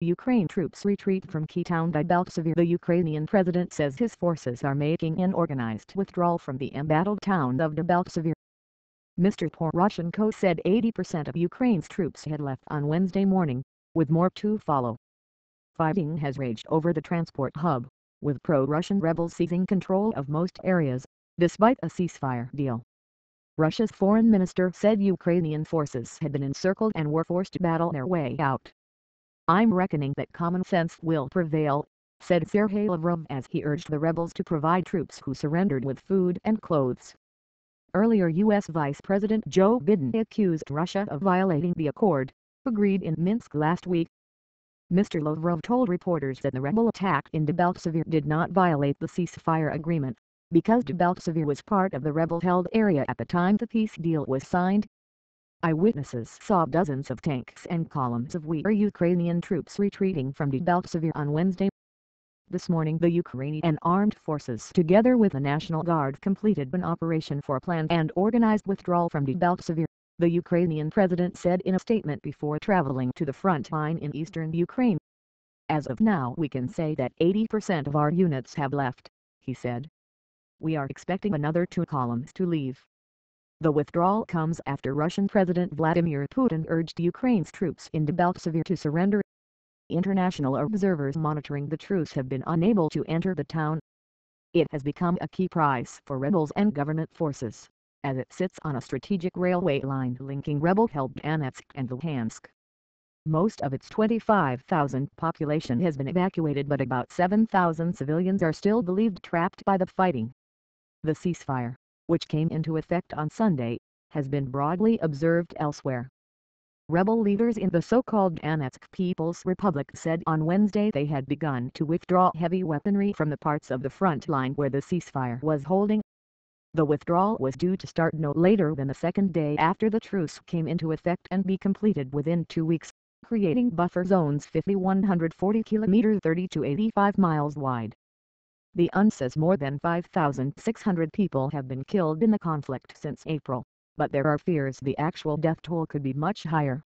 Ukraine troops retreat from key town Debaltseve. The Ukrainian president says his forces are making an organized withdrawal from the embattled town of Debaltseve. Mr. Poroshenko said 80% of Ukraine's troops had left on Wednesday morning, with more to follow. Fighting has raged over the transport hub, with pro-Russian rebels seizing control of most areas, despite a ceasefire deal. Russia's foreign minister said Ukrainian forces had been encircled and were forced to battle their way out. "I'm reckoning that common sense will prevail," said Sergei Lavrov as he urged the rebels to provide troops who surrendered with food and clothes. Earlier, U.S. Vice President Joe Biden accused Russia of violating the accord, agreed in Minsk last week. Mr. Lavrov told reporters that the rebel attack in Debaltseve did not violate the ceasefire agreement, because Debaltseve was part of the rebel-held area at the time the peace deal was signed. Eyewitnesses saw dozens of tanks and columns of Ukrainian troops retreating from Debaltseve on Wednesday. This morning, the Ukrainian armed forces together with the National Guard completed an operation for a planned and organized withdrawal from Debaltseve, the Ukrainian president said in a statement before traveling to the front line in eastern Ukraine. "As of now, we can say that 80% of our units have left," he said. "We are expecting another 2 columns to leave." The withdrawal comes after Russian President Vladimir Putin urged Ukraine's troops in Debaltseve to surrender. International observers monitoring the truce have been unable to enter the town. It has become a key prize for rebels and government forces, as it sits on a strategic railway line linking rebel-held Donetsk and Luhansk. Most of its 25,000 population has been evacuated, but about 7,000 civilians are still believed trapped by the fighting. The ceasefire, which came into effect on Sunday, has been broadly observed elsewhere. Rebel leaders in the so-called Donetsk People's Republic said on Wednesday they had begun to withdraw heavy weaponry from the parts of the front line where the ceasefire was holding. The withdrawal was due to start no later than the second day after the truce came into effect and be completed within 2 weeks, creating buffer zones 5,140 kilometers 30 to 85 miles wide. The UN says more than 5,600 people have been killed in the conflict since April, but there are fears the actual death toll could be much higher.